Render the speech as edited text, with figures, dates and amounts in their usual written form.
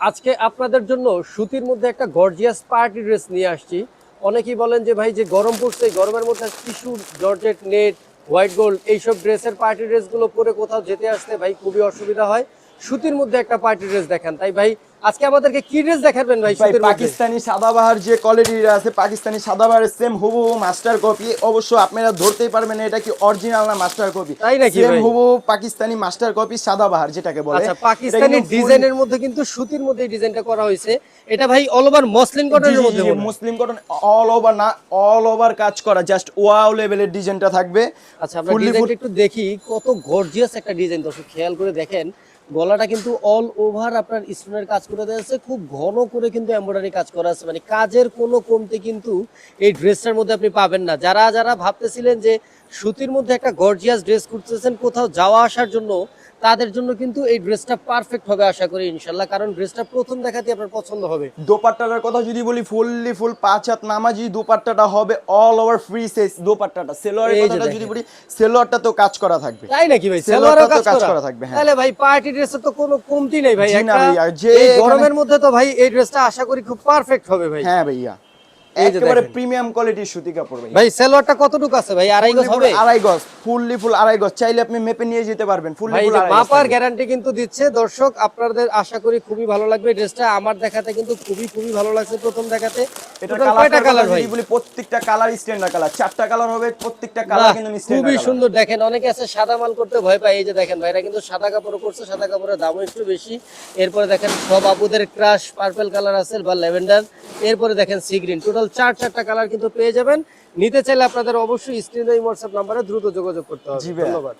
আজকে আপনাদের জন্য সুতির মধ্যে একটা গর্জিয়াস পার্টি ড্রেস নিয়ে আসছি। অনেকেই বলেন যে ভাই যে গরম পড়ছে, এই গরমের মধ্যে tissue, georgette, net, white gold এইসব ড্রেসের পার্টি ড্রেসগুলো পরে কোথাও যেতে আসতে ভাই খুবই অসুবিধা হয়। সুতির মধ্যে একটা পার্টি ড্রেস দেখান। তাই ভাই আজকে আমাদেরকে কি ড্রেস দেখাবেন ভাই ভাই সুতির মধ্যে? পাকিস্তানি সাদাবাহার যে কোয়ালিটির আছে, পাকিস্তানি সাদাবাহারের সেম হুবহু মাস্টার কপি। অবশ্য আপনারা ধরতেই পারবেন না এটা কি অরিজিনাল না মাস্টার কপি। তাই নাকি সেম ভাই? হুবহু পাকিস্তানি মাস্টার কপি সাদাবাহার যেটাকে বলে। আচ্ছা, এটা পাকিস্তানি কিন্তু ডিজাইনের মধ্যে কিন্তু সুতির মধ্যে এই ডিজাইনটা করা হয়েছে। এটা ভাই অল ওভার মসলিন জি কটনের জি জি মধ্যে জি মনে হয়। মুসলিম কটন, অল ওভার না, অল ওভার কাজ করা, জাস্ট ওয়াও লেভেলের ডিজাইনটা থাকবে। আচ্ছা, আমরা ফুললি ফুল ডিজাইনটা একটু দেখি, কত গর্জিয়াস একটা ডিজাইন। দর্শক খেয়াল করে দেখেন, গলাটা কিন্তু অল ওভার আপনার স্টোনের কাজ করে দেওয়া আছে, খুব ঘন করে কিন্তু এমব্রয়ডারি কাজ করা আছে, মানে কাজের কোনো কমতি কিন্তু এই ড্রেসটার মধ্যে আপনি পাবেন না। যারা যারা ভাবতেছিলেন যে সুতির মধ্যে একটা গর্জিয়াস ড্রেস খুঁজতেছেন কোথাও যাওয়া আসার জন্য, তাদের জন্য কিন্তু এই ড্রেসটা পারফেক্ট হবে আশা করি ইনশাল্লাহ, কারণ ড্রেসটা প্রথম দেখাতে আপনার পছন্দ হবে। দোপাট্টাটার কথা যদি বলি, ফুললি ফুল 5 হাত নামাজি দোপাট্টাটা হবে, অল ওভার ফ্রি সাইজ দোপাট্টাটা। সেলোয়ারের এই যে কথাটা যদি দেখেন, বলি, সেলোয়ারটা তো কাজ করা থাকবে। তাই নাকি ভাই? সেলোয়ারটা সালোয়ারও তো কাজ কাজ করা? করা থাকবে, হ্যাঁ। তাহলে ভাই পার্টি ড্রেসের তো কোনো কমতি নেই ভাই। জি না একটা ভাইয়া, যে এই এখানে, গরমের মধ্যে তো ভাই এই ড্রেসটা আশা করি খুব পারফেক্ট হবে ভাই। হ্যাঁ ভাইয়া, এই যে একেবারে দেখেন প্রিমিয়াম কোয়ালিটির সুতি কাপড় ভাই। ভাই, সালোয়ারটা কতটুকু আছে ভাই? আড়াই গজ হবে? আড়াই গজ, ফুললি ফুল আড়াই গজ, চাইলে আপনি মেপে নিয়ে যেতে পারবেন। ফুললি ভাই ফুল যে আড়াই গজ মাপার থাকবে। গ্যারান্টি কিন্তু দিচ্ছে। দর্শক আপনাদের আশা করি খুবই ভালো লাগবে ড্রেসটা। আমার দেখাতে কিন্তু খুবই খুবই ভালো লাগছে প্রথম দেখাতে। এটা টোটাল কয়টা কালারটার কথা কালার ভাই? যদি বলি, প্রত্যেকটা কালার স্ট্যান্ডার্ড কালার, 4টা কালার হবে, প্রত্যেকটা কালার বাহ, কিন্তু খুবই স্ট্যান্ডার্ড কালার। সুন্দর। দেখেন অনেকে আছে সাদা মাল করতে ভয় পায়, এই যে দেখেন ভাইরা কিন্তু সাদা কাপড় করছে, সাদা কাপড়ের দামও একটু বেশি। এরপরে দেখেন সব আপুদের ক্রাশ পার্পল কালার আছে বা ল্যাভেন্ডার, এরপরে দেখেন সি গ্রিন, টোটাল চারটা কালার কিন্তু পেয়ে যাবেন। নিতে চাইলে আপনাদের অবশ্যই স্ক্রিনে হোয়াটসঅ্যাপ নাম্বারে দ্রুত যোগাযোগ করতে হবে। জি ভাইয়া। ধন্যবাদ।